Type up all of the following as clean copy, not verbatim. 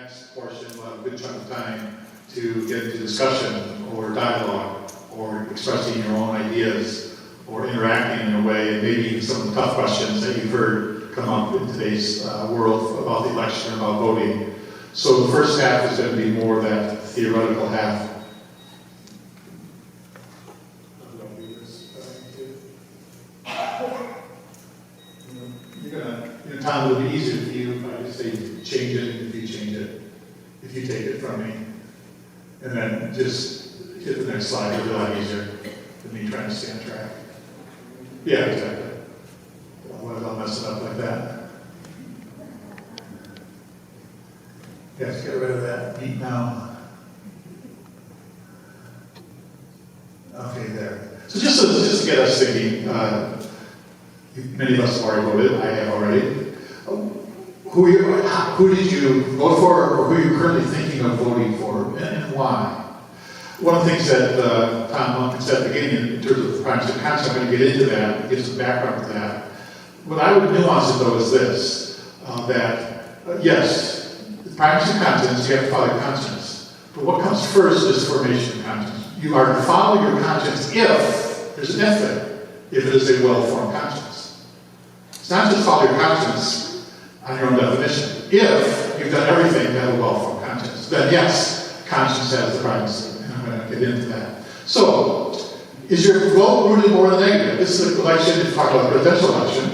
next portion, we'll have a good chunk of time to get into discussion or dialogue or expressing your own ideas or interacting in a way, and maybe even some of the tough questions that you've heard come up in today's world about the election and about voting. So the first half is going to be more that theoretical half. Tom, it'll be easier for you if I just say change it, if you change it, if you take it from me. And then just hit the next slide, it'll be a lot easier than me trying to stay on track. Yeah, exactly. Otherwise I'll mess it up like that. Yes, get rid of that beat now. Okay, there. So just to get us thinking, many of us have already voted, I have already. Who did you vote for, or who are you currently thinking of voting for, and why? One of the things that Tom Lumpkin said at the beginning in terms of the primaries of conscience, I'm going to get into that and give some background to that. What I would nuance it though is this, yes, the primaries of conscience, you have to follow your conscience. But what comes first is formation of conscience. You are to follow your conscience if, there's an if there, if it is a well-formed conscience. It's not just follow your conscience on your own definition. If you've done everything to have a well-formed conscience, then yes, conscience has the primacy, and I'm going to get into that. So, is your vote rooted more in the negative? This is an election, if you talk about a presidential election,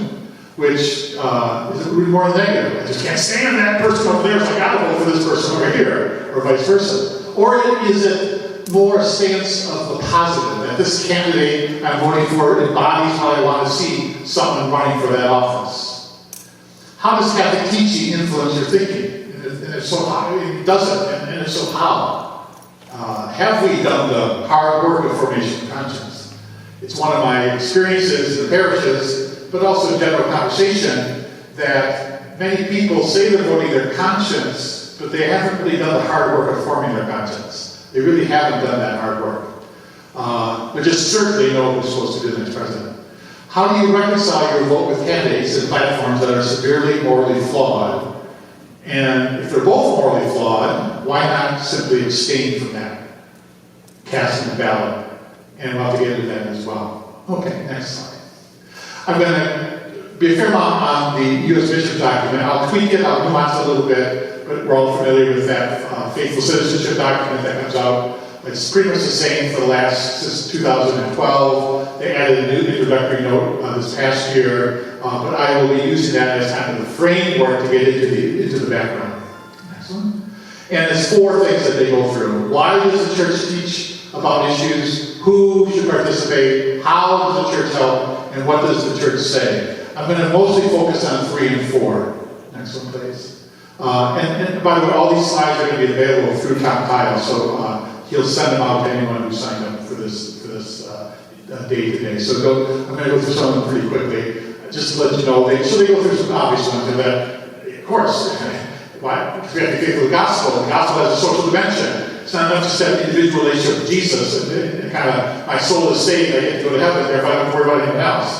which is it rooted more in the negative? I just can't stand that person over there, so I got to vote for this person over here, or vice versa. Or is it more a stance of the positive, that this candidate I'm voting for embodies how I want to see someone running for that office? How does Catholic teaching influence your thinking? And if so, how? It doesn't, and if so, how? Have we done the hard work of formation of conscience? It's one of my experiences in the parishes, but also in general conversation, that many people say they're voting their conscience, but they haven't really done the hard work of forming their conscience. They really haven't done that hard work. But just certainly know who's supposed to be the next president. How do you reconcile your vote with candidates and platforms that are severely morally flawed? And if they're both morally flawed, why not simply abstain from that? Casting the ballot. And we'll have to get into that as well. Okay, next slide. I'm going to be a fair amount on the U.S. Bishop document. I'll tweak it, I'll nuance it a little bit, but we're all familiar with that faithful citizenship document that comes out. It's pretty much the same for the last, since 2012. They added a new introductory note this past year, but I will be using that as kind of the framework to get into the background. Next one. And there's four things that they go through. Why does the church teach about issues? Who should participate? How does the church help? And what does the church say? I'm going to mostly focus on 3 and 4. Next one, please. And by the way, all these slides are going to be available through Tom Kyle, so he'll send them out to anyone who signed up for this day today. So I'm going to go through some of them pretty quickly, just to let you know. They go through some obvious ones, and that, of course, why? Because we have to be faithful to the gospel. The gospel has a social dimension. It's not enough just to have an individual relationship with Jesus and kind of my soul is saved, I get to go to heaven there if I don't worry about anything else.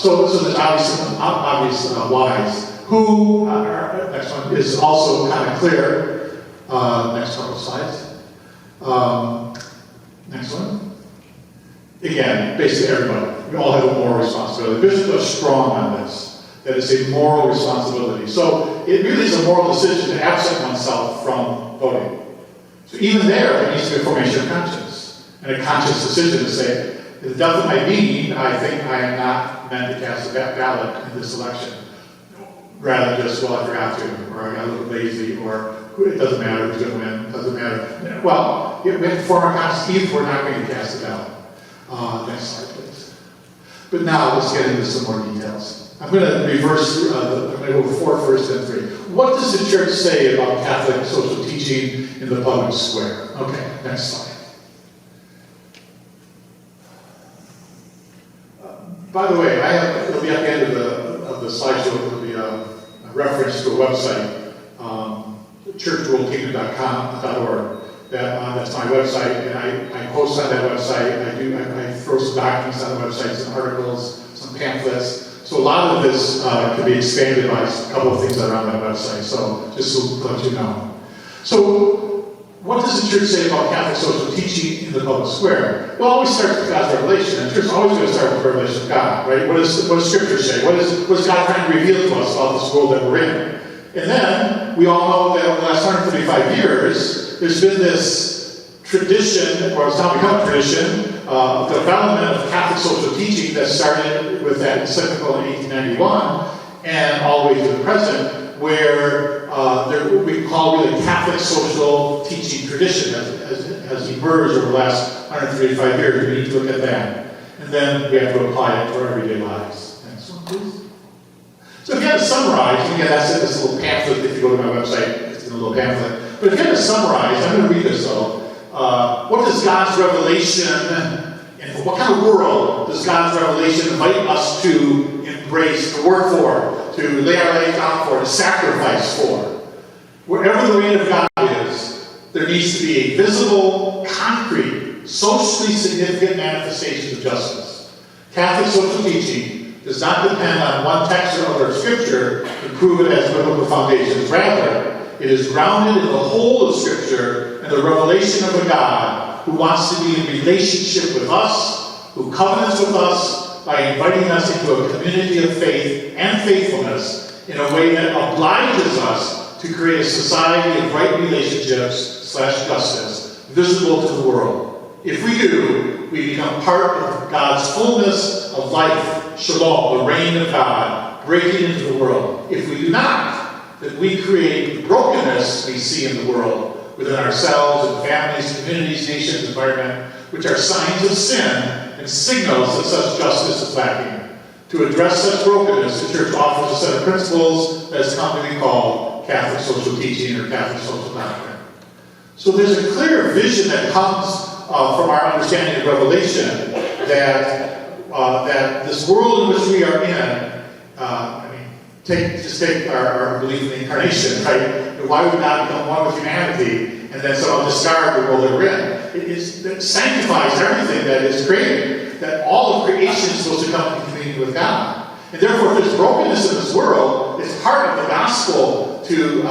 So there's obvious whys. Who, next one, is also kind of clear. Next couple of slides. Next one. Again, basically everybody. We all have a moral responsibility. Bishops are strong on this. That it's a moral responsibility. So it really is a moral decision to absent oneself from voting. So even there needs to be a formation of conscience. And a conscious decision to say, the death of my being, I think I am not meant to cast a ballot in this election. Rather than just, well, I forgot to, or I got a little lazy, or it doesn't matter who's going to win, it doesn't matter. Well, we have to form our conscience even if we're not going to cast a ballot. Next slide, please. But now let's get into some more details. I'm going to reverse, I'm going to go 4 first and 3. What does the church say about Catholic social teaching in the public square? Okay, next slide. By the way, it'll be at the end of the slideshow, there'll be a reference to a website, churchworldkingdom.org. That's my website, and I post on that website. I throw some documents on the website, some articles, some pamphlets. So a lot of this can be expanded by a couple of things that are on that website, so just to let you know. So what does the church say about Catholic social teaching in the public square? Well, it always starts with God's revelation, and the church is always going to start with the revelation of God, right? What does Scripture say? What is God trying to reveal to us about this world that we're in? And then, we all know that over the last 135 years, there's been this tradition, or it's now become a tradition, development of Catholic social teaching that started with that encyclical in 1891 and all the way to the present, where we call really Catholic social teaching tradition has emerged over the last 135 years. We need to look at that. And then we have to apply it to our everyday lives. Next one, please. So if you had to summarize, again, that's in this little pamphlet. If you go to my website, it's in a little pamphlet. But if you had to summarize, I'm going to read this though. What does God's revelation, and what kind of world does God's revelation invite us to embrace, to work for, to lay our life down for, to sacrifice for? Wherever the reign of God is, there needs to be a visible, concrete, socially significant manifestation of justice. Catholic social teaching does not depend on one text or other of Scripture to prove it as biblical foundations. Rather, it is grounded in the whole of Scripture and the revelation of a God who wants to be in relationship with us, who covenants with us by inviting us into a community of faith and faithfulness in a way that obliges us to create a society of right relationships / justice visible to the world. If we do, we become part of God's fullness of life, shalom, the reign of God, breaking into the world. If we do not, then we create the brokenness we see in the world, within ourselves and families, communities, nations, environment, which are signs of sin and signals that such justice is lacking. To address such brokenness, the Church offers a set of principles that has come to be called Catholic social teaching or Catholic social doctrine. So there's a clear vision that comes from our understanding of Revelation that this world in which we are in, take our belief in the incarnation, right? Why would God become one with humanity and then somehow discard the world that we're in? It sanctifies everything that is created, that all of creation is supposed to come into communion with God. And therefore, if there's brokenness in this world, it's part of the gospel to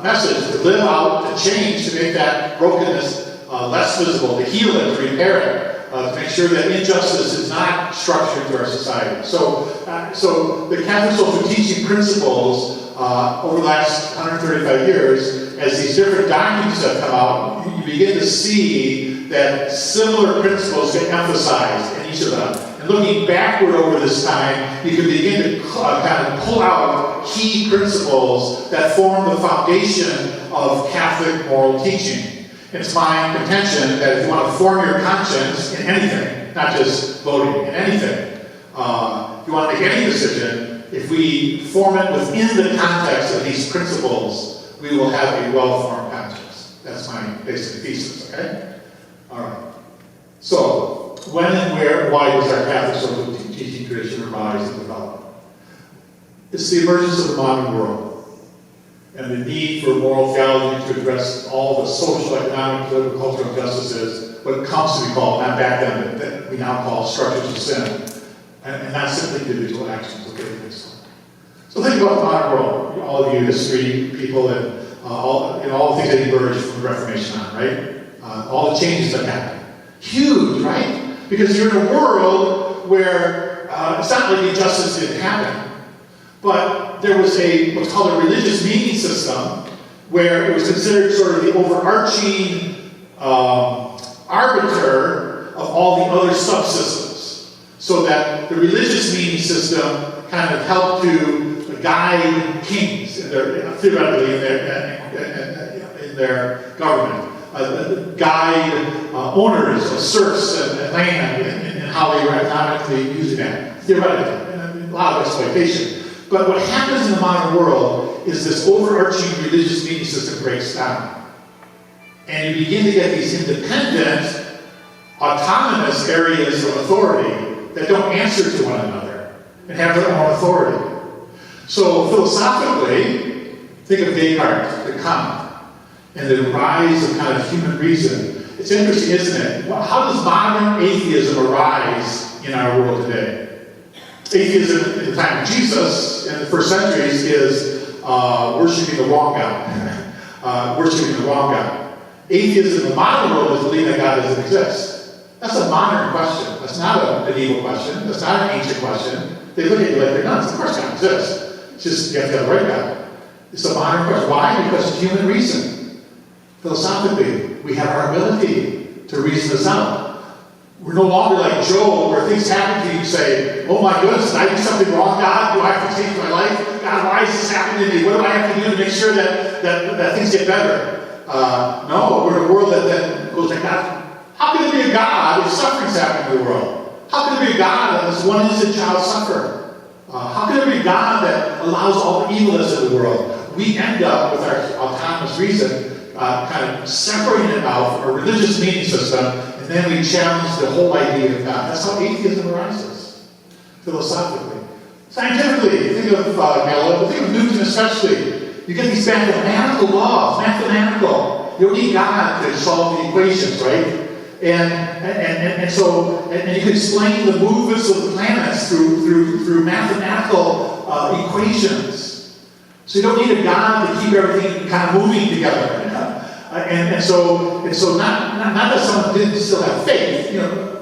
message, to live out, to change, to make that brokenness less visible, to heal it, to repair it, to make sure that injustice is not structured into our society. So the Catholic social teaching principles over the last 135 years, as these different documents have come out, you begin to see that similar principles get emphasized in each of them. And looking backward over this time, you can begin to kind of pull out key principles that form the foundation of Catholic moral teaching. It's my contention that if you want to form your conscience in anything, not just voting, in anything, if you want to make any decision, if we form it within the context of these principles, we will have a well-formed conscience. That's my basic thesis, okay? All right. So, when and where, why does our Catholic social teaching tradition arise and develop? It's the emergence of the modern world and the need for moral theology to address all the social, economic, political, cultural injustices, what comes to be called, not back then, but that we now call structures of sin, and not simply individual actions. Okay, so think about the modern world. All of you, history people, and all the things that emerged from the Reformation on, right? All the changes that happened. Huge, right? Because you're in a world where it's not like injustice didn't happen, but there was what's called a religious meaning system where it was considered sort of the overarching arbiter of all the other subsystems. So that the religious meaning system kind of helped to guide kings theoretically in their government, guide owners of serfs and land and how they were economically using that, theoretically, and a lot of exploitation. But what happens in the modern world is this overarching religious meaning system breaks down. And you begin to get these independent, autonomous areas of authority that don't answer to one another and have their own authority. So philosophically, think of Descartes, the Kant, and the rise of kind of human reason. It's interesting, isn't it? How does modern atheism arise in our world today? Atheism in the time of Jesus, in the first centuries, is worshiping the wrong God. Worshiping the wrong God. Atheism in the modern world is believing that God doesn't exist. That's a modern question. That's not a medieval question. That's not an ancient question. They look at you like they're nuts. Of course God exists. It's just you have to have the right God. It's a modern question. Why? Because it's human reason. Philosophically, we have our ability to reason this out. We're no longer like Job, where things happen to you, you say, oh my goodness, did I do something wrong, God? Do I have to change my life? God, why is this happening to me? What do I have to do to make sure that things get better? No, we're in a world that then goes like, God, how can there be a God if suffering's happening in the world? How can there be a God that lets one innocent child suffer? How can there be a God that allows all the evilness of the world? We end up with our autonomous reason kind of separating it out from a religious meaning system, and then we challenge the whole idea of God. That's how atheism arises, philosophically. Scientifically, think of Galileo, think of Newton especially. You get these mathematical laws, mathematical. You don't need God to solve the equations, right? And so you can explain the movements of the planets through mathematical equations. So you don't need a God to keep everything kind of moving together. And so not that someone didn't still have faith.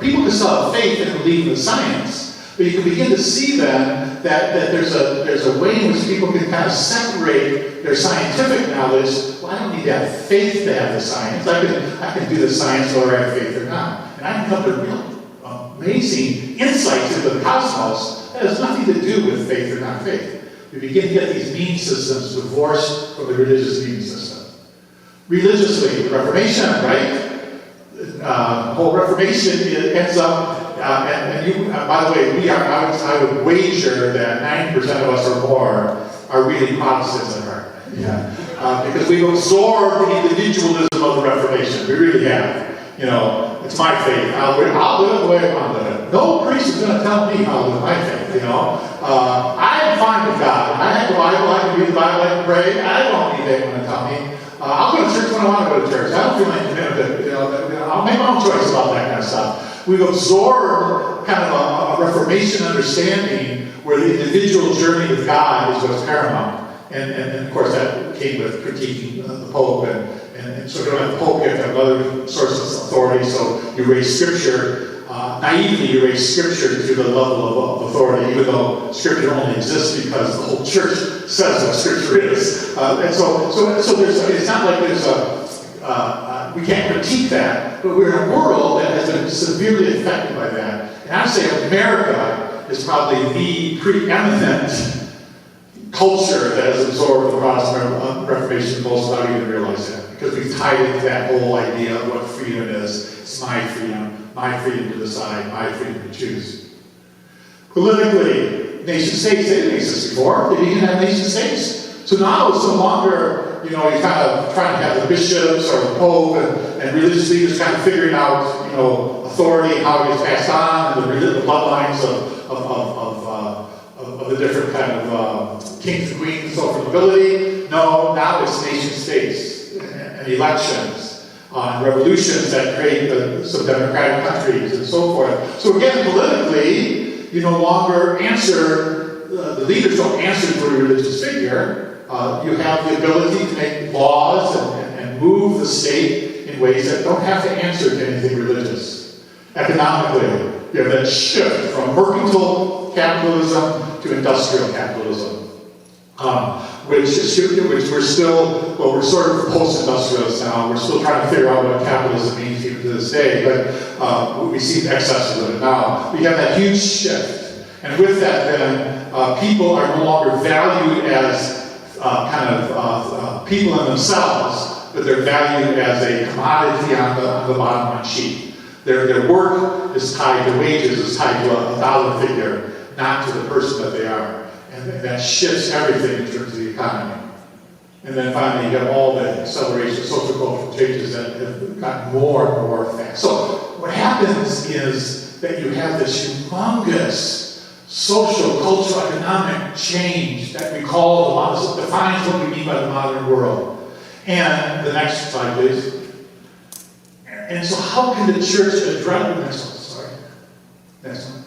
People can still have faith and believe in science. But you can begin to see then that there's a way in which people can kind of separate their scientific knowledge. Well, I don't need to have faith to have the science. I can do the science whether I have faith or not. And I can come to real amazing insights into the cosmos that has nothing to do with faith or not faith. We begin to get these meaning systems divorced from the religious meaning system. Religiously, the Reformation, right? The whole Reformation ends up. By the way, I would wager that 90% of us or more are really Protestants at heart. Yeah. Because we've absorbed the individualism of the Reformation. We really have. It's my faith. I'll live the way I want to live. No priest is going to tell me how to live my faith. I am fine with God. I have the Bible. I can read the Bible. I can pray. I don't need anyone to tell me. I'll go to church when I want to go to church. I don't feel like committed. I'll make my own choice about that kind of stuff. We've absorbed kind of a Reformation understanding where the individual journey with God is what's paramount. And of course that came with critiquing the Pope. And so you don't have the Pope, you have to have other sources of authority. So you raise Scripture, naively you raise Scripture to the level of authority, even though Scripture only exists because the whole church says what Scripture is. And so it's not like there's we can't critique that, but we're in a world that has been severely affected by that. And I would say America is probably the preeminent culture that has absorbed the Protestant Reformation most without even realizing it. Because we've tied into that whole idea of what freedom is. It's my freedom to decide, my freedom to choose. Politically, nation states, they didn't exist before. They didn't have nation states. So now it's no longer, you're kind of trying to have the bishops or the Pope and religious leaders kind of figuring out, authority and how it gets passed on, and the bloodlines of the different kind of kings and queens and so forth, nobility. No, now it's nation states and elections and revolutions that create some democratic countries and so forth. So again, politically, you no longer answer, the leaders don't answer to a religious figure. You have the ability to make laws and move the state in ways that don't have to answer to anything religious. Economically, you have that shift from mercantile capitalism to industrial capitalism, which we're still, we're sort of post-industrialists now. We're still trying to figure out what capitalism means even to this day, but we see the excesses of it now. We have that huge shift. And with that, then, people are no longer valued as people in themselves, but they're valued as a commodity on the bottom line sheet. Their work is tied to wages, is tied to a dollar figure, not to the person that they are. And that shifts everything in terms of the economy. And then finally, you have all the acceleration of social cultural changes that have gotten more and more fast. So what happens is that you have this humongous social, cultural, economic change that we call defines what we mean by the modern world. And the next slide, please. And so how can the church address the next one? Sorry. Next one.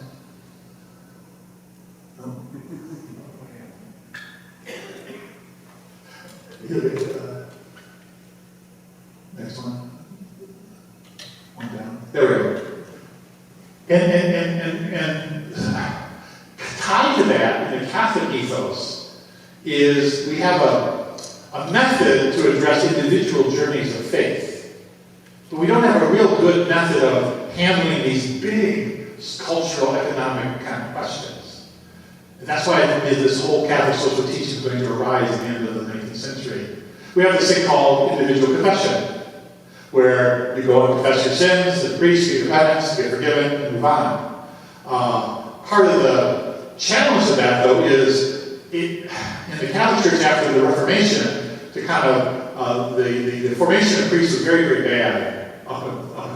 Next one. One down. There we go. And tied to that in the Catholic ethos is we have a method to address individual journeys of faith. But we don't have a real good method of handling these big cultural, economic kind of questions. And that's why this whole Catholic social teaching is going to arise at the end of the 19th century. We have this thing called individual confession, where you go and confess your sins, the priest, get your penance, get forgiven, and move on. Part of the challenge of that, though, is in the Catholic Church after the Reformation, to kind of the formation of priests was very, very bad up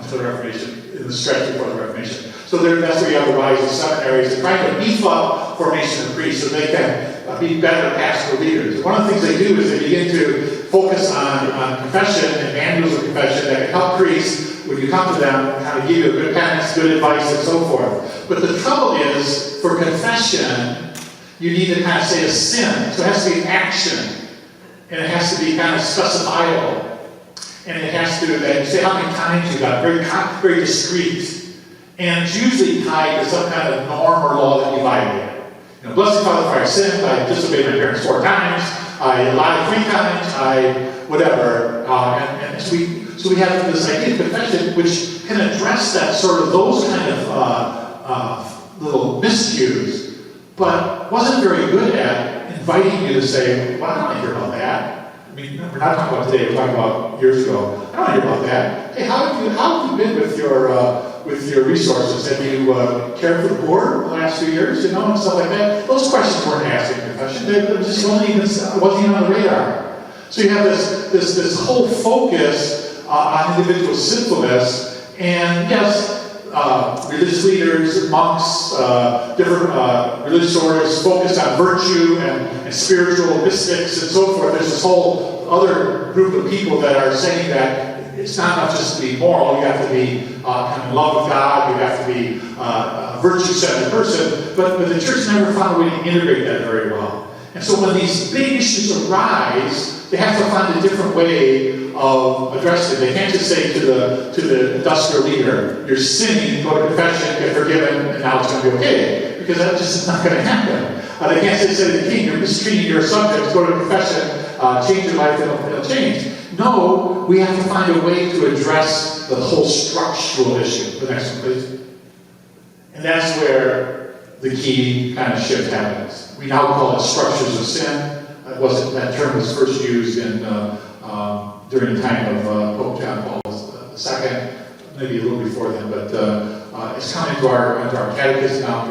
until the Reformation, in the stretch before the Reformation. So that's where you have the rise of seminaries. They're trying to beef up formation of priests so they can be better pastoral leaders. And one of the things they do is they begin to focus on confession and manuals of confession that can help priests, when you come to them, kind of give you a good penance, good advice, and so forth. But the trouble is, for confession, you need to kind of say a sin. So it has to be an action. And it has to be kind of specifiable. And it has to, that you say how many times you got, very discreet. And it's usually tied to some kind of norm or law that you violated. You know, blessed Father, for I sinned, I disobeyed my parents 4 times, I lied 3 times, I whatever. And so we have this idea of confession which can address that sort of those kind of little miscues, but wasn't very good at inviting you to say, well, I don't want to hear about that. I mean, we're not talking about today, we're talking about years ago. I don't want to hear about that. Hey, how have you been with your resources? Have you cared for the poor the last few years, and stuff like that? Those questions weren't asked in confession. It wasn't even on the radar. So you have this whole focus on individual sinfulness, and yes, religious leaders, monks, different religious orders focused on virtue and spiritual mystics and so forth. There's this whole other group of people that are saying that it's not enough just to be moral, you have to be kind of in love with God, you have to be a virtue-centered person, but the church never found a way to integrate that very well. And so when these big issues arise, they have to find a different way of addressing it. They can't just say to the industrial leader, you're sinning, go to confession, get forgiven, and now it's going to be okay. Because that just is not going to happen. They can't say to the king, you're mistreating your subjects, go to confession, change your life, it'll change. No, we have to find a way to address the whole structural issue. The next one, please. And that's where the key kind of shift happens. We now call it structures of sin. That term was first used during the time of Pope John Paul II, maybe a little before then, but it's come into our catechism now,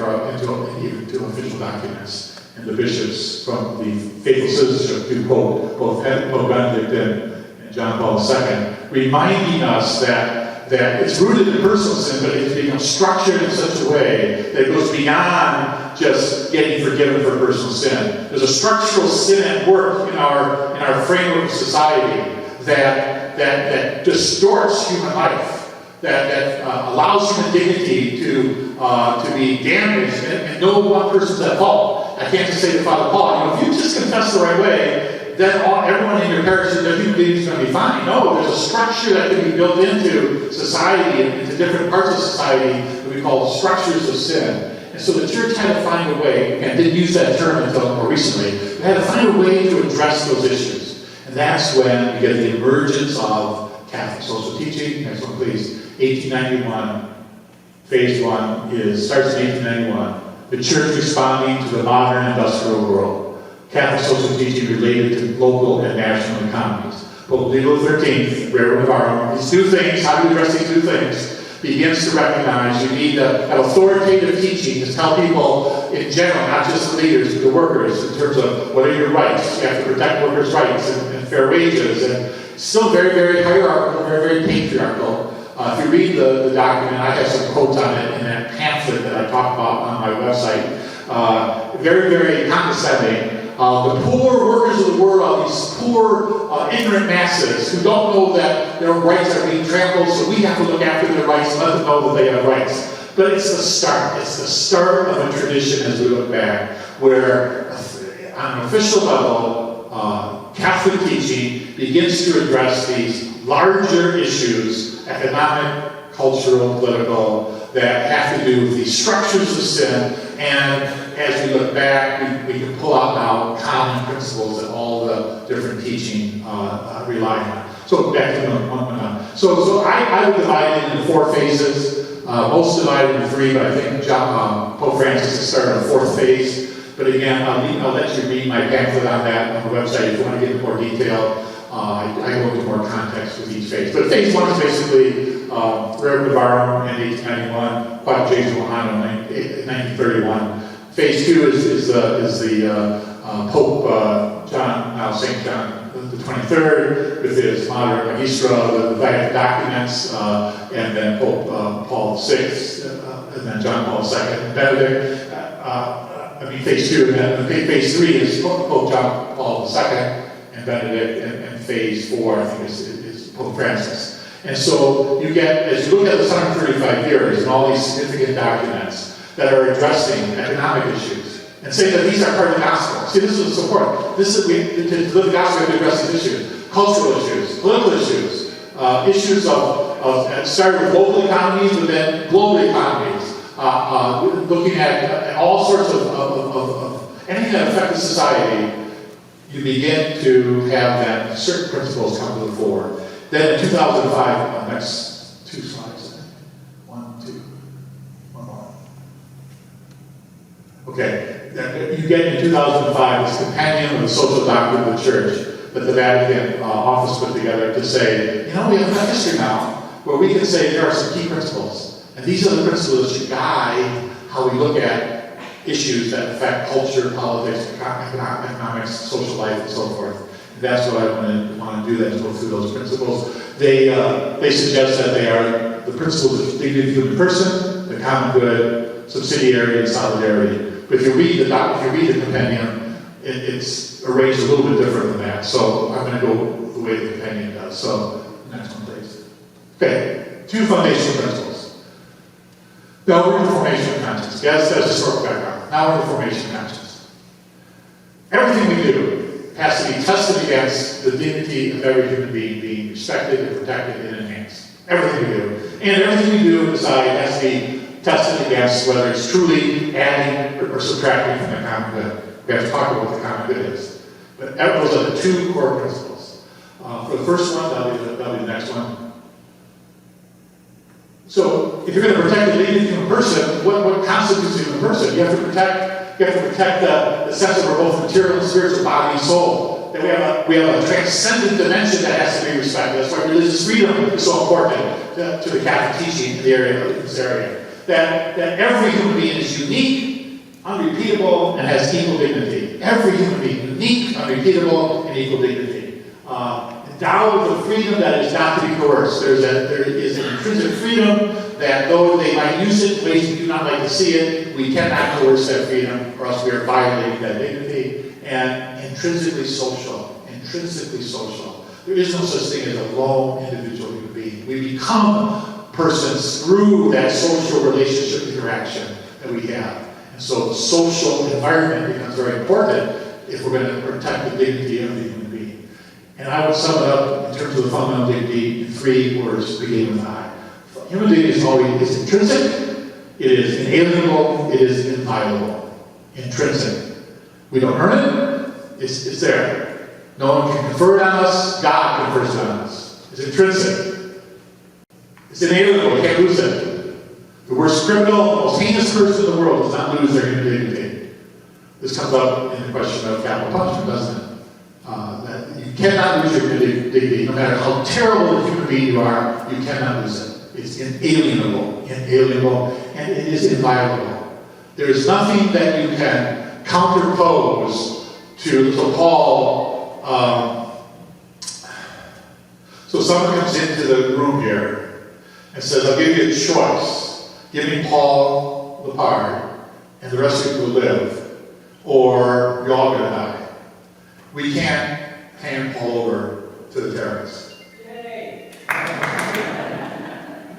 even to official documents. And the bishops from the faithful citizenship to both Pope Benedict and John Paul II, reminding us that it's rooted in personal sin, but it's become structured in such a way that it goes beyond just getting forgiven for personal sin. There's a structural sin at work in our framework of society that distorts human life, that allows human dignity to be damaged, and no one person's at fault. I can't just say to Father Paul, if you just confess the right way, then everyone in your parish is going to be fine. No, there's a structure that can be built into society and into different parts of society that we call structures of sin. And so the church had to find a way, and didn't use that term until more recently, they had to find a way to address those issues. And that's when we get the emergence of Catholic social teaching. Next one, please. 1891, phase 1 starts in 1891. The church responding to the modern industrial world. Catholic social teaching related to local and national economies. Pope Leo XIII, Reverend Navarro, these 2 things, how do you address these 2 things? Begins to recognize you need to have authoritative teaching to tell people in general, not just the leaders, but the workers, in terms of what are your rights. You have to protect workers' rights and fair wages. And still very, very hierarchical, very, very patriarchal. If you read the document, I have some quotes on it in that pamphlet that I talk about on my website. Very, very condescending. The poor workers of the world, these poor, ignorant masses who don't know that their rights are being trampled, so we have to look after their rights and let them know that they have rights. But it's the start. It's the start of a tradition as we look back, where on an official level, Catholic teaching begins to address these larger issues, economic, cultural, political, that have to do with these structures of sin, and as we look back, we can pull out now common principles that all the different teaching rely on. So back to So I would divide it into 4 phases. Most divided into 3, but I think Pope Francis has started a 4th phase. But again, I'll let you read my pamphlet on that on the website if you want to get into more detail. I go into more context with each phase. But phase 1 is basically Rerum Novarum in 1891, Quod Jesu Anno in 1931. Phase 2 is the Pope John, now St. John the 23rd, with his Mater Magistra, the Vatican documents, and then Pope Paul VI, and then John Paul II, and Benedict. Phase 2, and then phase 3 is Pope John Paul II and Benedict, and phase 4, I think, is Pope Francis. And so you get, as you look at the 135 years and all these significant documents that are addressing economic issues, and say that these are part of the gospel. See, this is important. To live the gospel, we have to address these issues. Cultural issues, political issues, issues of starting with local economies, but then global economies. Looking at all sorts of anything that affects society, you begin to have that certain principles come to the fore. Then in 2005, next 2 slides. 1, 2, 1 more. Okay, you get in 2005 this compendium of the social doctrine of the church that the Vatican office put together to say, we have enough history now where we can say there are some key principles. And these are the principles that should guide how we look at issues that affect culture, politics, economics, social life, and so forth. And that's what I want to do, that to go through those principles. They suggest that they are the principles of dignity of the human person, the common good, subsidiarity, and solidarity. But if you read the compendium, it's arranged a little bit different than that. So I'm going to go the way the compendium does. So next one, please. Okay, 2 foundational principles. Now we're in the formation of conscience. Yes, that's historical background. Now we're in the formation of conscience. Everything we do has to be tested against the dignity of every human being being respected and protected and enhanced. Everything we do. And everything we do inside has to be tested against whether it's truly adding or subtracting from the common good. We have to talk about what the common good is. But those are the 2 core principles. For the first one, that'll be the next one. So, if you're going to protect the dignity of the human person, what constitutes a human person? You have to protect the sense of our both material and spiritual body and soul. That we have a transcendent dimension that has to be respected. That's why religious freedom is so important to the Catholic teaching in this area. That every human being is unique, unrepeatable, and has equal dignity. Every human being, unique, unrepeatable, and equal dignity. Endowed with a freedom that is not to be coerced. There is an intrinsic freedom that though they might use it in ways we do not like to see it, we cannot coerce that freedom or else we are violating that dignity. And intrinsically social. There is no such thing as a lone individual human being. We become persons through that social relationship interaction that we have. And so the social environment becomes very important if we're going to protect the dignity of the human being. And I would sum it up in terms of the fundamental dignity in 3 words, beginning with I. Human dignity is intrinsic, it is inalienable, it is inviolable. Intrinsic. We don't earn it, it's there. No one can confer it on us, God confers it on us. It's intrinsic. It's inalienable, you can't lose it. The worst criminal, the most heinous person in the world does not lose their human dignity. This comes up in the question of capital punishment, doesn't it? That you cannot lose your dignity, no matter how terrible a human being you are, you cannot lose it. It's inalienable, and it is inviolable. There is nothing that you can counterpose to Paul. So someone comes into the room here and says, I'll give you a choice. Give me Paul Lepard, and the rest of you will live, or you're all going to die. We can't hand Paul over to the terrorists.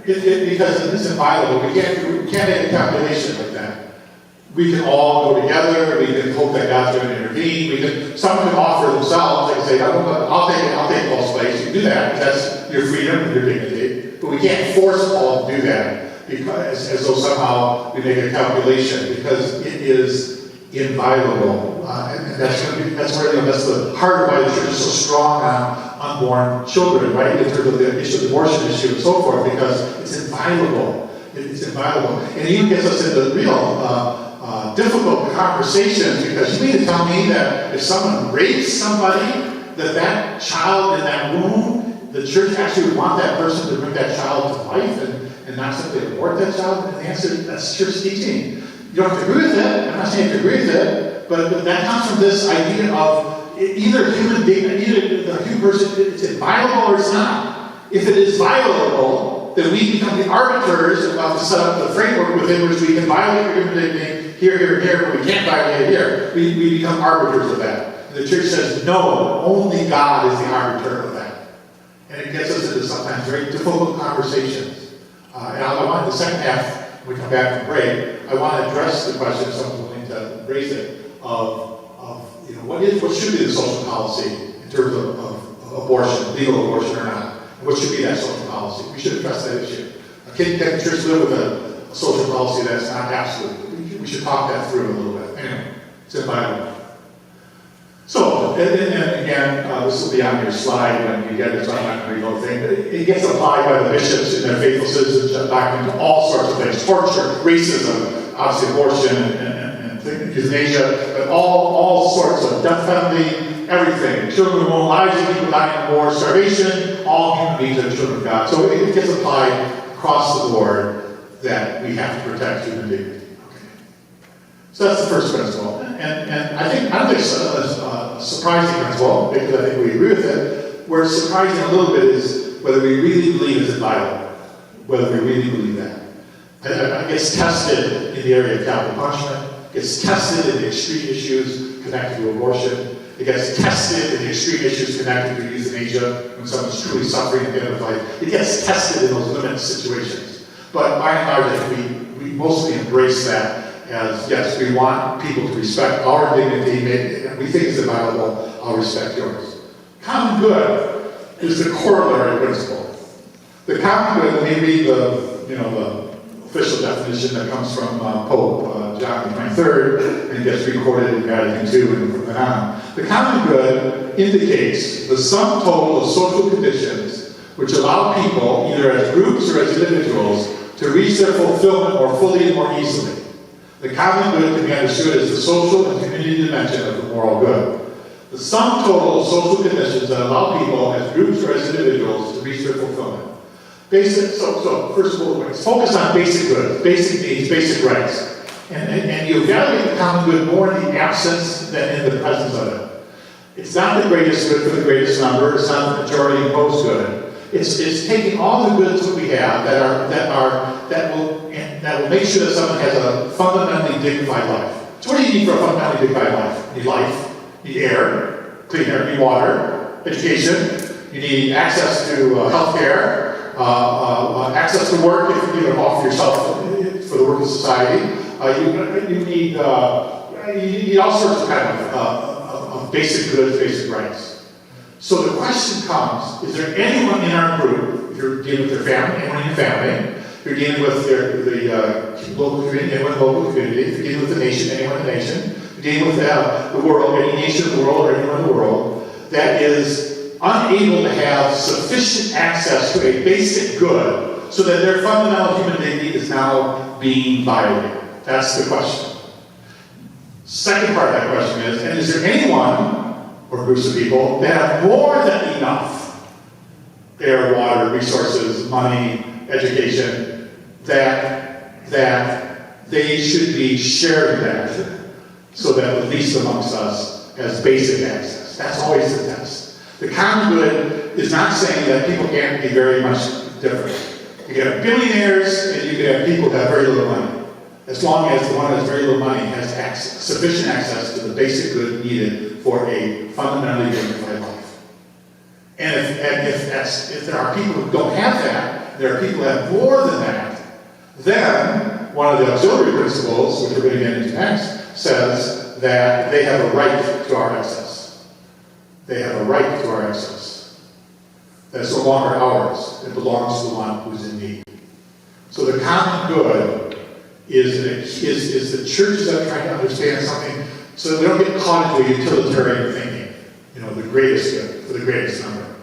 Because it's inviolable. We can't make a calculation like that. we can all go together, we can hope that God's going to intervene, someone can offer themselves, they can say, I'll take Paul's place, you can do that, because that's your freedom and your dignity, but we can't force Paul to do that, because, as though somehow we make a calculation, because it is inviolable, and that's the heart of why the church is so strong on unborn children, right, in terms of the issue of the abortion issue and so forth, because it's inviolable. It's inviolable. And it even gets us into real difficult conversations, because you mean to tell me that if someone rapes somebody, that child in that womb, the church actually would want that person to bring that child to life and not simply abort that child? And the answer, that's church teaching. You don't have to agree with it. I'm not saying you have to agree with it, but that comes from this idea of either human being, either the human person, it's inviolable or it's not. If it is violable, then we become the arbiters about to set up the framework within which we can violate human dignity here, but we can't violate it here. We become arbiters of that. And the church says, no, only God is the arbiter of that. And it gets us into sometimes very difficult conversations. And I want in the second half, when we come back from break, I want to address the question, if someone's willing to raise it, of what should be the social policy in terms of abortion, legal abortion or not. What should be that social policy? We should address that issue. Can the church live with a social policy that's not absolute? We should talk that through a little bit. Anyway, it's in the Bible. So, and again, this will be on your slide when you get it, so I'm not going to read the whole thing, but it gets applied by the bishops in their faithful citizenship doctrine to all sorts of things. Torture, racism, obviously abortion, and euthanasia, but all sorts of death penalty, everything. Children won't lives of people dying in war, starvation, all human beings are children of God. So it gets applied across the board that we have to protect human dignity. Okay. So that's the first principle. And I don't think it's a surprising principle, because I think we agree with it. Where it's surprising a little bit is whether we really believe it's inviolable, whether we really believe that. It gets tested in the area of capital punishment, gets tested in the extreme issues connected to abortion. It gets tested in the extreme issues connected to euthanasia, when someone's truly suffering at the end of life. It gets tested in those limited situations. But by and large, I think we mostly embrace that as, yes, we want people to respect our dignity, and we think it's inviolable, I'll respect yours. Common good is the corollary principle. The common good, when we read the official definition that comes from Pope John XXIII, and gets recorded in Vatican II and from then on. The common good indicates the sum total of social conditions which allow people, either as groups or as individuals, to reach their fulfillment more fully and more easily. The common good can be understood as the social and community dimension of the moral good. The sum total of social conditions that allow people, as groups or as individuals, to reach their fulfillment. So first of all, let's focus on basic goods, basic needs, basic rights. And you evaluate the common good more in the absence than in the presence of it. It's not the greatest good for the greatest number, it's not the majority imposed good. It's taking all the goods that we have that will make sure that someone has a fundamentally dignified life. So what do you need for a fundamentally dignified life? You need life, you need air, clean air, you need water, education, you need access to health care, access to work if you can offer yourself for the work of society. You need all sorts of kind of basic goods, basic rights. So the question comes, is there anyone in our group, if you're dealing with your family, anyone in your family, if you're dealing with the local community, anyone in the local community, if you're dealing with the nation, anyone in the nation, if you're dealing with the world, any nation in the world or anyone in the world, that is unable to have sufficient access to a basic good so that their fundamental human dignity is now being violated? That's the question. Second part of that question is, and is there anyone or groups of people that have more than enough air, water, resources, money, education, that they should be sharing that so that the least amongst us has basic access? That's always the test. The common good is not saying that people can't be very much different. You can have billionaires and you can have people that have very little money. As long as the one that has very little money has sufficient access to the basic good needed for a fundamentally dignified life. And if there are people who don't have that, there are people who have more than that, then one of the auxiliary principles, which we're going to get into next, says that they have a right to our excess. They have a right to our excess. That's no longer ours. It belongs to the one who's in need. So the common good is the churches that are trying to understand something so that we don't get caught into a utilitarian thinking. You know, the greatest good for the greatest number.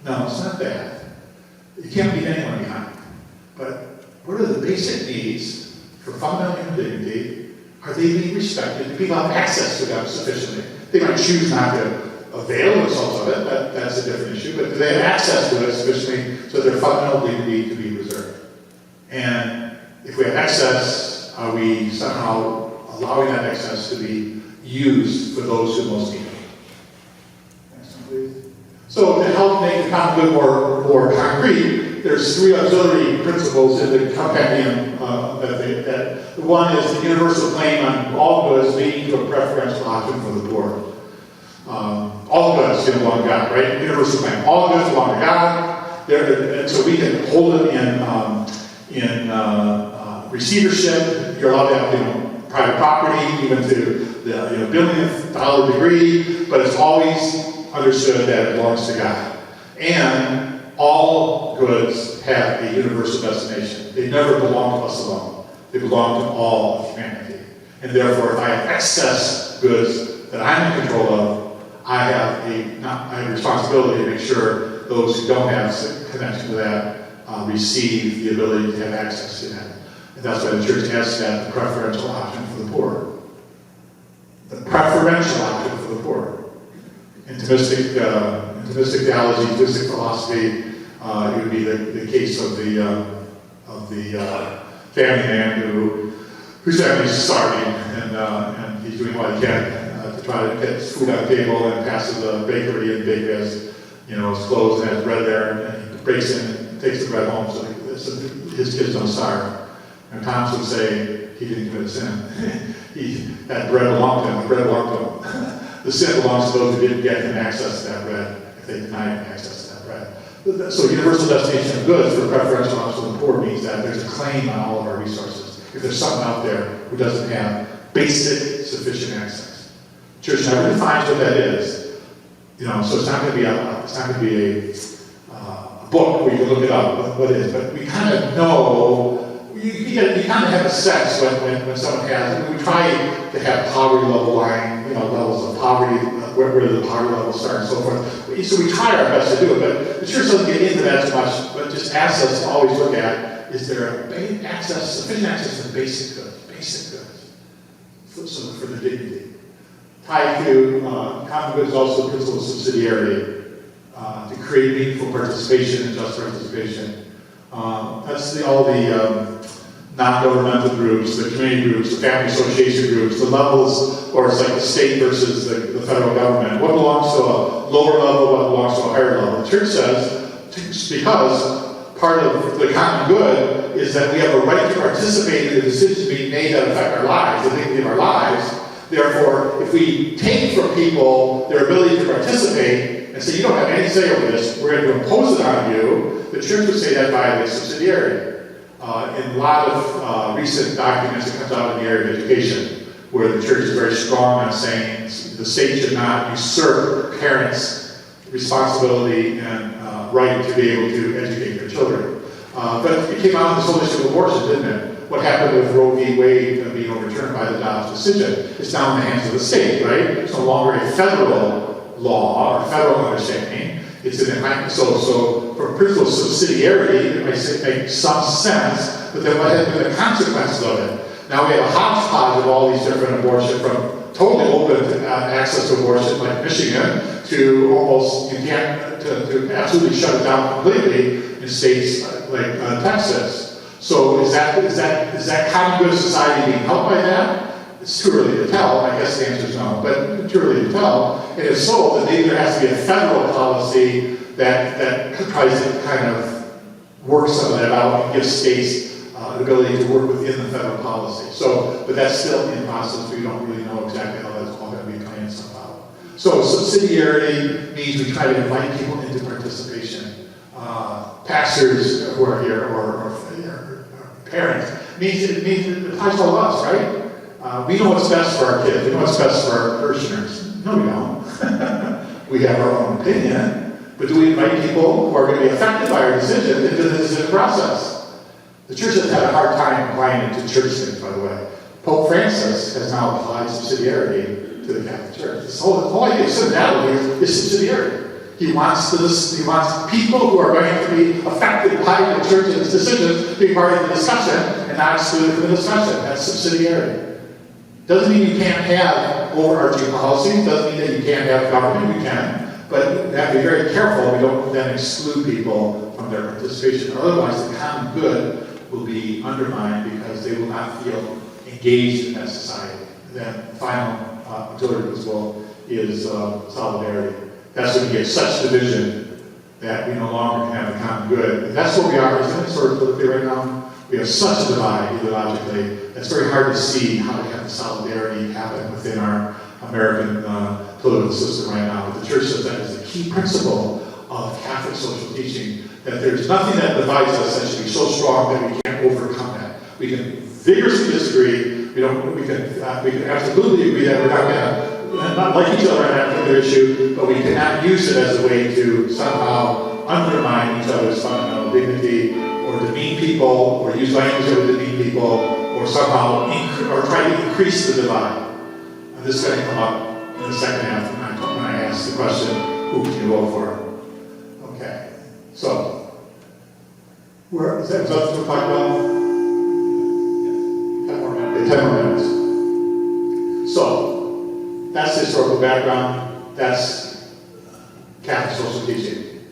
No, it's not that. You can't leave anyone behind. But what are the basic needs for fundamental human dignity? Are they being respected? Do people have access to them sufficiently? They might choose not to avail themselves of it, that's a different issue, but do they have access to it sufficiently so their fundamental dignity to be preserved? And if we have excess, are we somehow allowing that excess to be used for those who most need it? Next one, please. So to help make the common good more concrete, there's three auxiliary principles in the compendium that one is the universal claim on all goods leading to a preferential option for the poor. All goods belong to God, right? Universal claim. All goods belong to God. And so we can hold it in receivership. You're allowed to have private property, even to the $1 billion degree, but it's always understood that it belongs to God. And all goods have a universal destination. They never belong to us alone. They belong to all of humanity. And therefore, if I have excess goods that I'm in control of, I have a responsibility to make sure those who don't have a connection to that receive the ability to have access to that. And that's why the church has that the preferential option for the poor. The preferential option for the poor. Intimistic theology, intimistic philosophy, it would be the case of the family man whose family is starving, and he's doing what he can to try to get food on the table, and passes a bakery, and the baker has, his clothes and has bread there, and he breaks in and takes the bread home so his kids don't starve. And Thomas would say he didn't commit a sin. That bread belonged to him. The bread belonged to him. The sin belongs to those who didn't get him access to that bread, if they denied him access to that bread. So universal destination of goods for preferential option for the poor means that there's a claim on all of our resources. If there's someone out there who doesn't have basic, sufficient access. Church never defines what that is. So it's not going to be a book where you can look it up, what it is. But we kind of know, you kind of have a sense when someone has, we try to have poverty level line, levels of poverty, where the poverty levels start and so forth. So we try our best to do it, but the church doesn't get into that too much, but just asks us to always look at, is there sufficient access to basic goods, so for the dignity. Tied to common goods is also the principle of subsidiarity, to create meaningful participation and just participation. That's all the non-governmental groups, the community groups, the family association groups, the levels, or it's like the state versus the federal government. What belongs to a lower level, what belongs to a higher level? The church says, because part of the common good is that we have a right to participate in the decisions being made that affect our lives, the dignity of our lives. Therefore, if we take from people their ability to participate and say, you don't have any say over this, we're going to impose it on you, the church would say that violates subsidiarity. In a lot of recent documents that comes out in the area of education, where the church is very strong on saying the state should not usurp parents' responsibility and right to be able to educate their children. But it came out in this whole issue of abortion, didn't it? What happened with Roe v. Wade being overturned by the Dobbs decision? It's now in the hands of the state, right? It's no longer a federal law or federal understanding. It's in the so for principle of subsidiarity, it might make some sense, but then what have been the consequences of it? Now we have a hodgepodge of all these different abortion, from totally open access to abortion, like Michigan, to almost you can't to absolutely shut it down completely in states like Texas. So is that common good society being helped by that? It's too early to tell. I guess the answer is no, but too early to tell. And if so, then maybe there has to be a federal policy that tries to kind of work some of that out and give states the ability to work within the federal policy. So, but that's still in process. We don't really know exactly how that's all going to be playing stuff out. So subsidiarity means we try to invite people into participation. Pastors who are here or parents it applies to all of us, right? We know what's best for our kids. We know what's best for our parishioners. No, we don't. We have our own opinion. But do we invite people who are going to be affected by our decision into the decision process? The church has had a hard time applying it to church things, by the way. Pope Francis has now applied subsidiarity to the Catholic Church. The whole idea of subsidiarity is subsidiarity. He wants people who are going to be affected by the church's decisions to be part of the discussion and not excluded from the discussion. That's subsidiarity. Doesn't mean you can't have overarching policy. Doesn't mean that you can't have government. We can. But we have to be very careful we don't then exclude people from their participation. Otherwise, the common good will be undermined because they will not feel engaged in that society. And then final auxiliary principle is solidarity. That's when you get such division that we no longer can have a common good. And that's what we are, isn't it, sort of politically right now? We have such a divide ideologically. It's very hard to see how to have the solidarity happen within our American political system right now. But the church says that is a key principle of Catholic social teaching, that there's nothing that divides us that should be so strong that we can't overcome that. We can vigorously disagree. We can absolutely agree that we're not going to not like each other on that particular issue, but we cannot use it as a way to somehow undermine each other's fundamental dignity, or demean people, or use language that would demean people, or somehow try to increase the divide. And this is going to come up in the second half when I ask the question, who can you vote for? Okay, so, is that what we're talking about? 10 more minutes. So, that's the historical background. That's Catholic social teaching.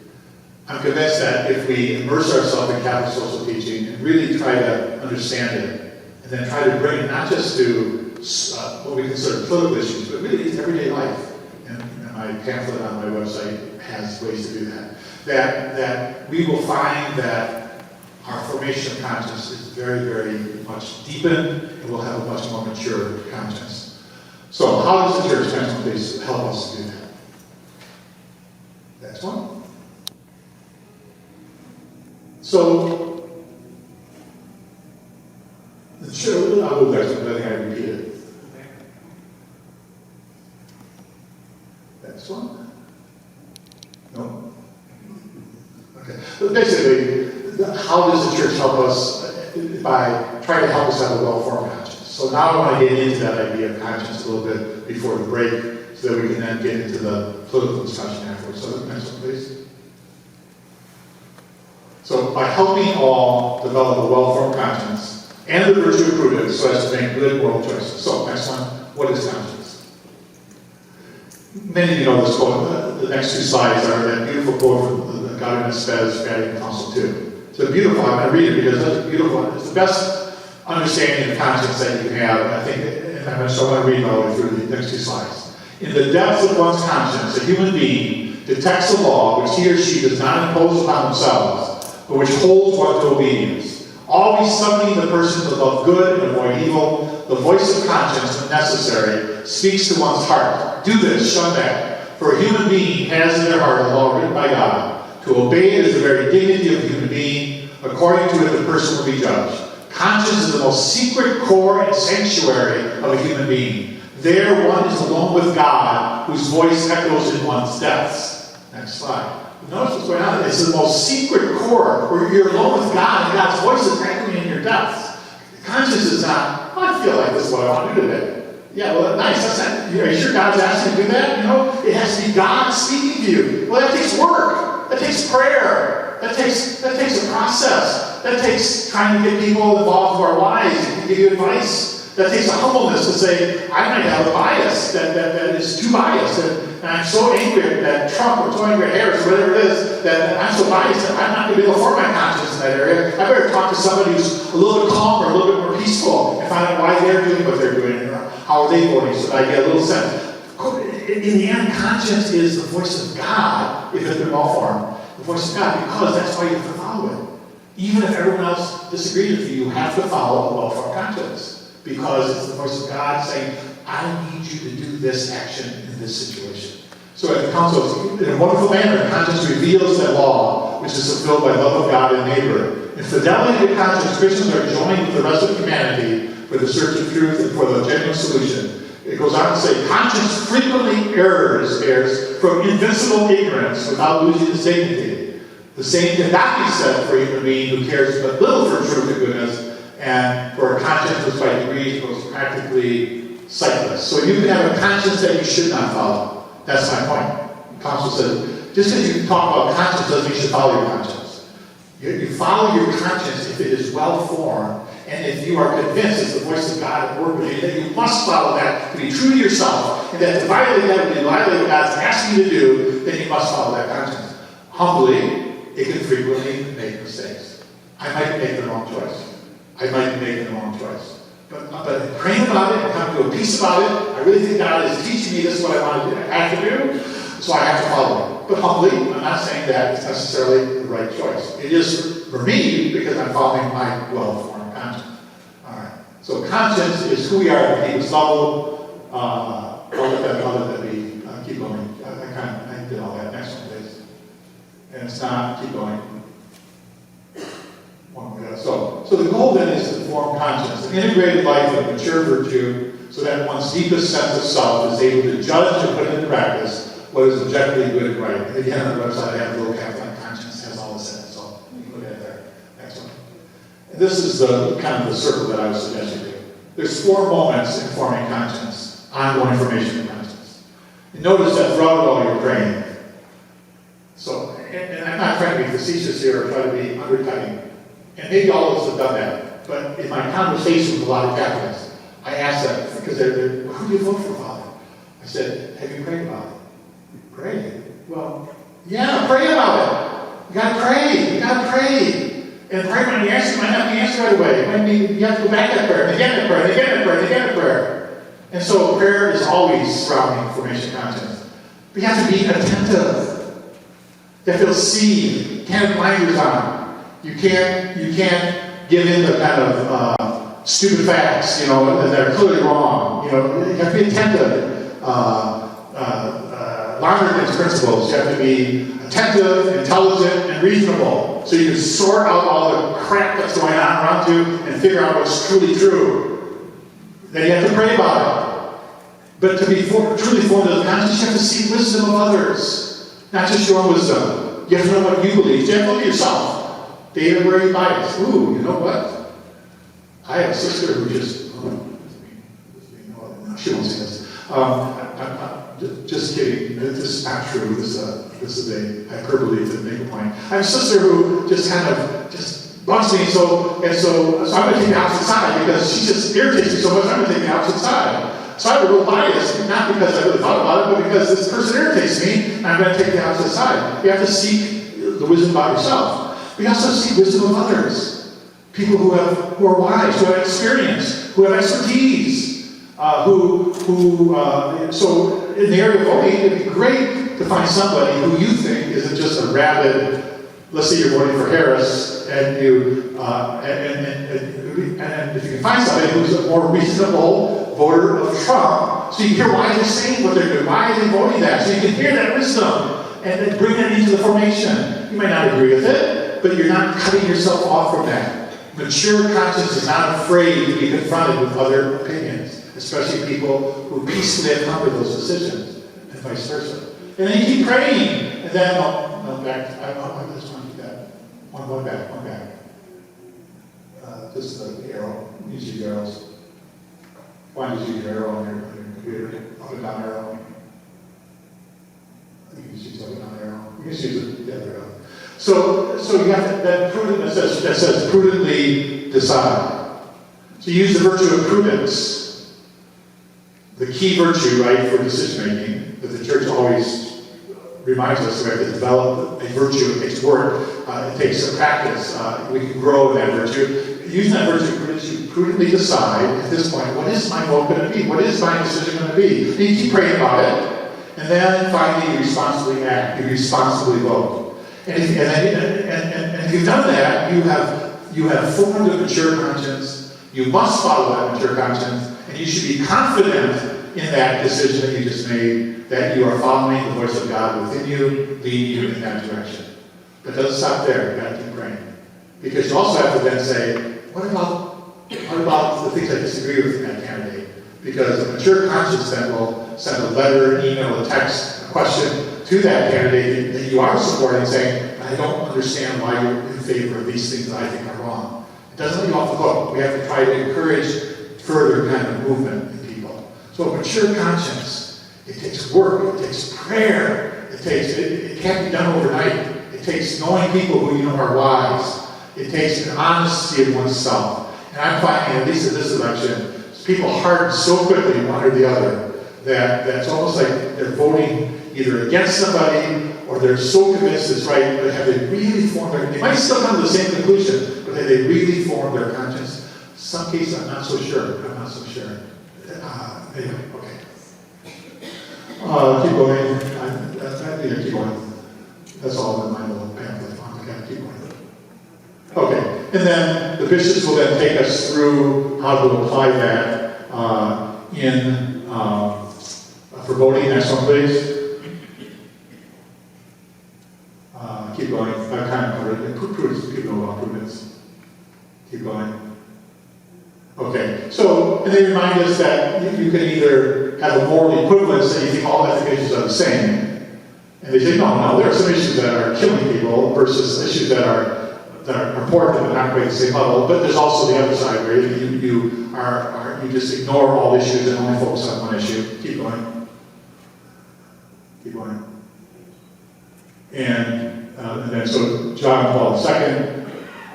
I'm convinced that if we immerse ourselves in Catholic social teaching and really try to understand it, and then try to bring it not just to what we consider political issues, but really it's everyday life. And my pamphlet on my website has ways to do that. That we will find that our formation of conscience is very, very much deepened, and we'll have a much more mature conscience. So how does the church, can please help us do that? Next one. So, the church, I'll move next one, I think I repeated. Next one. No? Okay. But basically, how does the church help us by trying to help us have a well-formed conscience? So now I want to get into that idea of conscience a little bit before the break, so that we can then get into the political discussion afterwards. So next one, please. So by helping all develop a well-formed conscience and the virtue of prudence so as to make good moral choices. So next one, what is conscience? Many of you know this quote. The next two slides are that beautiful quote from the Gaudium et Spes Vatican Council II. It's beautiful. I'm going to read it because it's beautiful. It's the best understanding of conscience that you can have. I think, and I want to read all the way through the next two slides. In the depths of one's conscience, a human being detects a law which he or she does not impose upon themselves, but which holds one to obedience. Always summoning the person to love good and avoid evil, the voice of conscience, when necessary, speaks to one's heart. Do this, shun that. For a human being has in their heart a law written by God. To obey it is the very dignity of the human being. According to it, the person will be judged. Conscience is the most secret core and sanctuary of a human being. There one is alone with God, whose voice echoes in one's depths. Next slide. Notice what's going on. It's the most secret core, where you're alone with God, and God's voice is echoing in your depths. Conscience is not, I feel like this is what I want to do today. Yeah, well, nice. That's not, are you sure God's asking you to do that? It has to be God speaking to you. Well, that takes work. That takes prayer. That takes a process. That takes trying to get people involved who are wise and can give you advice. That takes a humbleness to say, I might have a bias that is too biased. And I'm so angry at Trump or so angry at Harris or whatever it is that I'm so biased that I'm not going to be able to form my conscience in that area. I better talk to somebody who's a little bit calmer, a little bit more peaceful, and find out why they're doing what they're doing and how are they voting so that I get a little sense. In the end, conscience is the voice of God, if it's been well formed. The voice of God, because that's why you have to follow it. Even if everyone else disagrees with you, you have to follow a well-formed conscience. Because it's the voice of God saying, I need you to do this action in this situation. So at the council, in a wonderful manner, conscience reveals that law, which is fulfilled by love of God and neighbor, In fidelity to conscience, Christians are joined with the rest of humanity for the search of truth and for the genuine solution. It goes on to say, conscience frequently errs from invincible ignorance without losing its dignity. The same cannot be said for a human being who cares but little for truth and goodness, and for a conscience which by degrees goes practically sightless. So you can have a conscience that you should not follow. That's my point. Counsel says, just because you talk about conscience doesn't mean you should follow your conscience. You follow your conscience if it is well formed, and if you are convinced it's the voice of God at work with you, then you must follow that to be true to yourself, and that to violate that would be violate what God's asking you to do, then you must follow that conscience. Humbly, it can frequently make mistakes. I might make the wrong choice. I might be making the wrong choice. But praying about it and coming to a peace about it, I really think God is teaching me this is what I want to do. I have to do, so I have to follow it. But humbly, I'm not saying that it's necessarily the right choice. It is for me because I'm following my well-formed conscience. All right. So conscience is who we are at the deepest level. I'll let that be. Keep going. I did all that. Next one, please. And it's not. Keep going. So the goal then is to form conscience, an integrated life of mature virtue, so that one's deepest sense of self is able to judge and put into practice what is objectively good and right. And again, on the website, I have a little captain on conscience, has all this in it, so you can look at it there. Next one. And this is the kind of the circle that I was suggesting to you. There's 4 moments in forming conscience, ongoing formation of conscience. And notice that throughout it all, you're praying. So, and I'm not trying to be facetious here or try to be undercutting. And maybe all of us have done that. But in my conversation with a lot of Catholics, I asked them, because they're who do you vote for, Father? I said, have you prayed about it? Pray? Well, yeah, pray about it. You gotta pray. You gotta pray. And pray when the answer might not be answered right away. It might be, you have to go back to prayer, and again to prayer, and again to prayer, and again to prayer. And so prayer is always surrounding formation of conscience. But you have to be attentive. You have to see. You can't have blinders on. You can't give in to kind of stupid facts, that are clearly wrong. You have to be attentive. Larger principles. You have to be attentive, intelligent, and reasonable. So you can sort out all the crap that's going on around you and figure out what's truly true. Then you have to pray about it. But to be truly formed as a conscience, you have to seek wisdom of others, not just your own wisdom. You have to know what you believe. You have to look at yourself. David, where are you biased? Ooh, you know what? I have a sister who just... she won't say this. Just kidding. This is not true. This is a hyperbole to make a point. I have a sister who just kind of just bugs me, so I'm going to take the opposite side because she just irritates me so much. I'm going to take the opposite side. So I have a real bias, not because I really thought about it, but because this person irritates me, and I'm going to take the opposite side. You have to seek the wisdom about yourself. We also seek wisdom of others. People who are wise, who have experience, who have expertise. So in the area of voting, it'd be great to find somebody who you think isn't just a rabid, let's say you're voting for Harris, and if you can find somebody who's a more reasonable voter of Trump, so you can hear why they're saying what they're doing, why are they voting that, so you can hear that wisdom, and then bring that into the formation. You might not agree with it, but you're not cutting yourself off from that. Mature conscience is not afraid to be confronted with other opinions, especially people who peacefully have come to those decisions, and vice versa. And then you keep praying, and then, back. I just want to do that. One back. Just the arrow. Use your arrows. Why don't you use your arrow on your computer? Up and down arrow. You can just use up and down arrow. You can just use the other arrow. So you have that prudent that says prudently decide. So you use the virtue of prudence, the key virtue, right, for decision making that the church always reminds us we have to develop a virtue. It takes work. It takes a practice. We can grow in that virtue. Using that virtue to prudently decide at this point, what is my vote going to be? What is my decision going to be? And you keep praying about it, and then finally you responsibly act. You responsibly vote. And if you've done that, you have formed a mature conscience. You must follow that mature conscience, and you should be confident in that decision that you just made, that you are following the voice of God within you, leading you in that direction. But it doesn't stop there. You've got to keep praying. Because you also have to then say, what about the things I disagree with in that candidate? Because a mature conscience then will send a letter, an email, a text, a question to that candidate that you are supporting, saying, I don't understand why you're in favor of these things that I think are wrong. It doesn't let you off the hook. We have to try to encourage further kind of movement in people. So a mature conscience, it takes work, it takes prayer, it can't be done overnight. It takes knowing people who you know are wise. It takes an honesty of oneself. And I'm finding, at least in this election, people harden so quickly one or the other that it's almost like they're voting either against somebody or they're so convinced it's right, but have they really formed they might still come to the same conclusion, but have they really formed their conscience? Some cases I'm not so sure. Anyway, okay. Keep going. Keep going. That's all in my little pamphlet. Okay, keep going. Okay, and then the bishops will then take us through how to apply that for voting. Next one, please. Keep going. I kind of covered it. Prudence. People know about prudence. Keep going. Okay, so, and they remind us that you can either have a moral equivalence that you think all ethical issues are the same, and they say, no, there are some issues that are killing people versus issues that are important but not quite the same level, but there's also the other side where you just ignore all issues and only focus on one issue. Keep going. Keep going. And then so John Paul II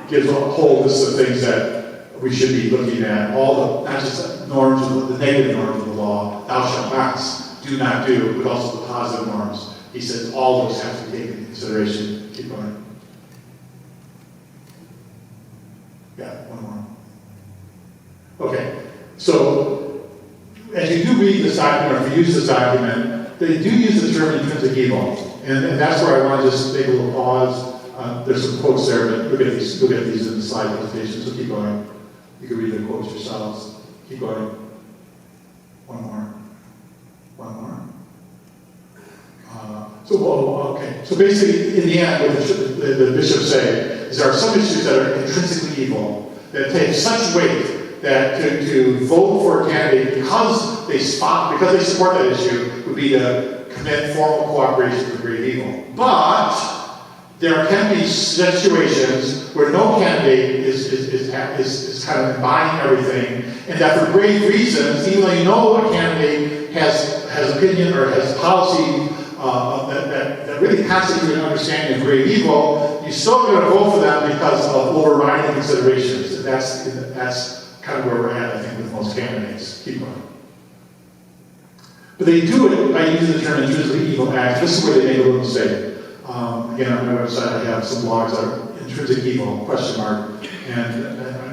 gives a whole list of things that we should be looking at, all the, not just norms, the negative norms of the law, thou shalt not, do not do, but also the positive norms. He says all those have to be taken into consideration. Keep going. Yeah, one more. Okay, so as you do read this document, or if you use this document, they do use the term intrinsic evil. And that's where I want to just make a little pause. There's some quotes there, but you'll get these in the slide presentation, so keep going. You can read the quotes yourselves. Keep going. One more. Okay. So basically, in the end, what the bishops say is there are some issues that are intrinsically evil, that take such weight that to vote for a candidate because they support that issue would be to commit formal cooperation with great evil. But there can be situations where no candidate is kind of embodying everything, and that for grave reasons, even though you know a candidate has opinion or has policy that really constitute an understanding of great evil, you're still going to vote for them because of overriding considerations. And that's kind of where we're at, I think, with most candidates. Keep going. But they do it by using the term intrinsically evil act. This is where they make a little mistake. Again, on my website, I have some blogs that are intrinsic evil, question mark, and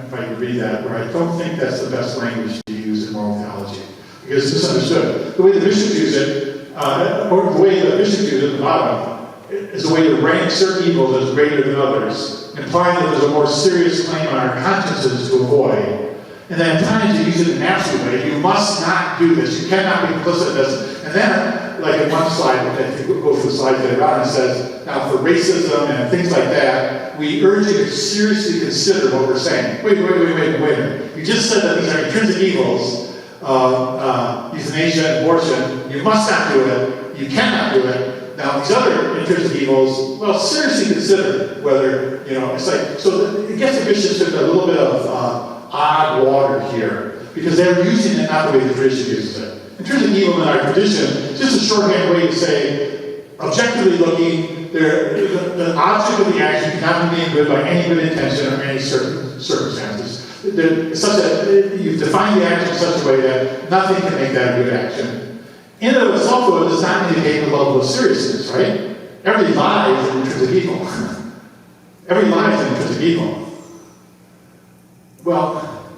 if I could read that, where I don't think that's the best language to use in moral theology, because it's misunderstood. The way the bishops use it, or the way the bishops use it at the bottom, is a way to rank certain evils as greater than others, implying that there's a more serious claim on our consciences to avoid. And then at times you use it in an absolute way. You must not do this. You cannot be complicit in this. And then, like in one slide, I think we'll go through the slides later on, it says, now for racism and things like that, we urge you to seriously consider what we're saying. Wait a minute. You just said that these are intrinsic evils, euthanasia, abortion. You must not do it. You cannot do it. Now these other intrinsic evils, well, seriously consider whether, it's like, so it gets the bishops into a little bit of odd water here, because they're using it not the way the tradition uses it. Intrinsic evil in our tradition is just a shorthand way to say, objectively looking, the object of the action cannot be made good by any good intention or any certain circumstances. It's such that you've defined the action in such a way that nothing can make that a good action. In and of itself, though, it does not indicate the level of seriousness, right? Every lie is an intrinsic evil. Every lie is an intrinsic evil. Well,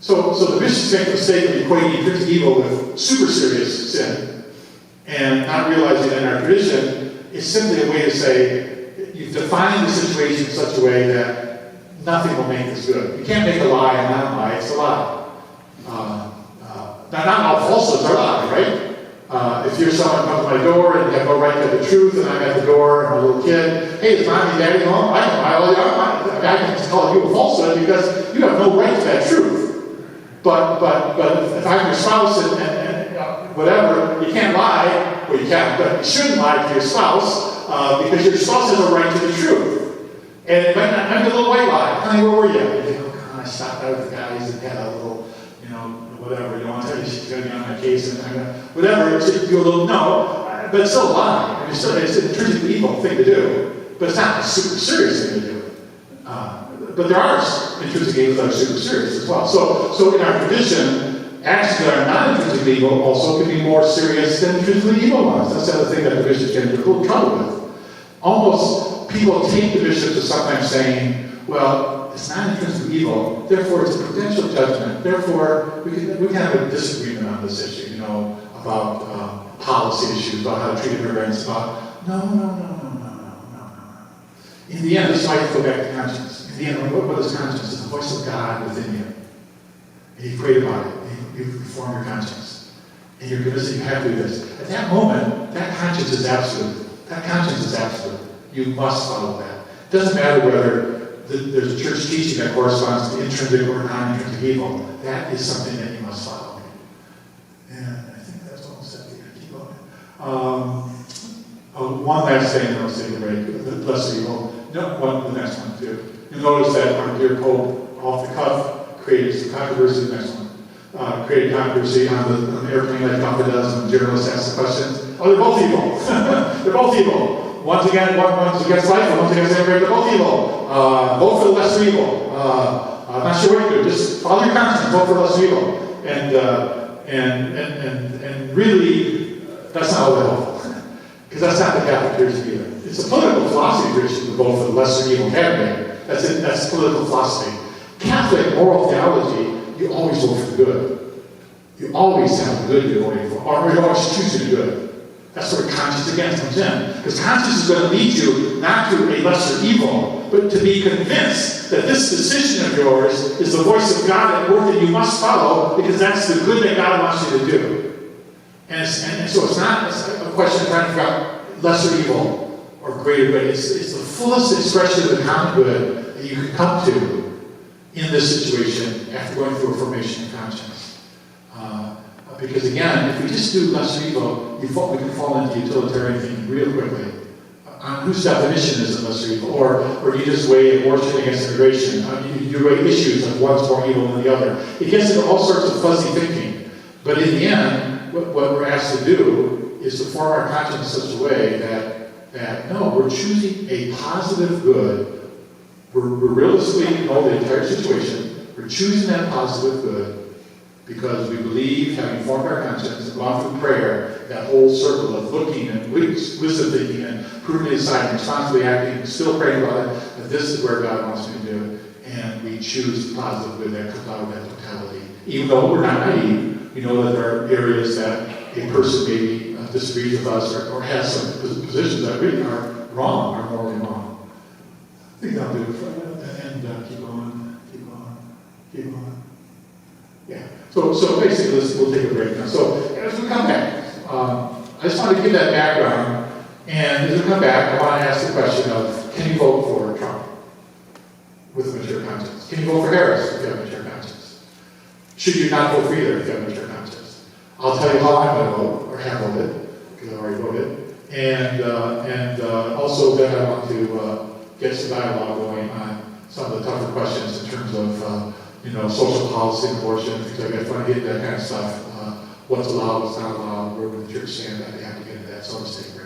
so the bishops make the mistake of equating intrinsic evil with super serious sin, and not realizing in our tradition, it's simply a way to say, you've defined the situation in such a way that nothing will make this good. You can't make a lie and not a lie, it's a lie. Now, not all falsehoods are lies, right? If you're someone who comes to my door and you have no right to the truth, and I'm at the door and I'm a little kid, hey, is mommy and daddy home? I can lie all you want. I can to call you a falsehood because you have no right to that truth. But if I'm your spouse and whatever, you can't lie. Well, you can, but you shouldn't lie to your spouse because your spouse has a right to the truth. And it might be a little white lie. Honey, where were you? And you think, oh, God, I stopped out with the guys and had a little, whatever. You don't want to tell you she's going to be on my case and I'm going to, whatever. So you do a little, no, but it's still a lie. I mean, it's an intrinsically evil thing to do, but it's not a super serious thing to do. But there are intrinsic evils that are super serious as well. So in our tradition, actions that are not intrinsically evil also can be more serious than intrinsically evil ones. That's the other thing that the bishops get into a little trouble with. Almost people take the bishops to sometimes saying, well, it's not intrinsically evil, therefore it's a prudential judgment. Therefore, we can have a disagreement on this issue, about policy issues, about how to treat immigrants, about no. In the end, this is why you go back to conscience. In the end, what is conscience? It's the voice of God within you. And you prayed about it. And you form your conscience. And you're convinced that you have to do this. At that moment, that conscience is absolute. That conscience is absolute. You must follow that. It doesn't matter whether there's a church teaching that corresponds to intrinsic or non-intrinsic evil. That is something that you must follow. And I think that's almost it. Keep going. One last thing, and I'll say the lesser evil. No, the next one too. You'll notice that our dear Pope, off the cuff, created some controversy. The next one created controversy on the airplane like Alpha does, and journalists ask the questions. Oh, they're both evil. They're both evil. One's against life, and one's against immigrants. They're both evil. Vote for the lesser evil. I'm not sure what you do. Just follow your conscience. Vote for the lesser evil. And really, that's not all that helpful. Because that's not the Catholic Church either. It's a political philosophy tradition to vote for the lesser evil candidate. That's it. That's political philosophy. Catholic moral theology, you always vote for the good. You always have the good you're voting for, or you're always choosing the good. That's where conscience again comes in. Because conscience is going to lead you not to a lesser evil, but to be convinced that this decision of yours is the voice of God at work that you must follow, because that's the good that God wants you to do. And so it's not a question of trying to figure out lesser evil or greater good. It's the fullest expression of the common good that you can come to in this situation after going through a formation of conscience. Because again, if we just do lesser evil, we can fall into utilitarian thinking real quickly. On whose definition is it lesser evil? Or you just weigh abortion against immigration. You weigh issues of one's more evil than the other. It gets into all sorts of fuzzy thinking. But in the end, what we're asked to do is to form our conscience in such a way that no, we're choosing a positive good. We're realistically know the entire situation. We're choosing that positive good because we believe, having formed our conscience and gone through prayer, that whole circle of looking and wisdom thinking and prudently deciding, responsibly acting, still praying about it, that this is where God wants me to do it. And we choose the positive good that comes out of that totality. Even though we're not naive, we know that there are areas that a person maybe disagrees with us or has some positions that really are wrong, are morally wrong. I think that'll do it for and keep on. Yeah. So basically, we'll take a break now. So as we come back, I just want to give that background. And as we come back, I want to ask the question of, can you vote for Trump with a mature conscience? Can you vote for Harris if you have a mature conscience? Should you not vote for either if you have a mature conscience? I'll tell you how I'm going to vote, or have voted, because I already voted. And also then I want to get some dialogue going on some of the tougher questions in terms of social policy, abortion, things like that. If I get that kind of stuff, what's allowed, what's not allowed, where would the church stand? I have to get into that, so to speak.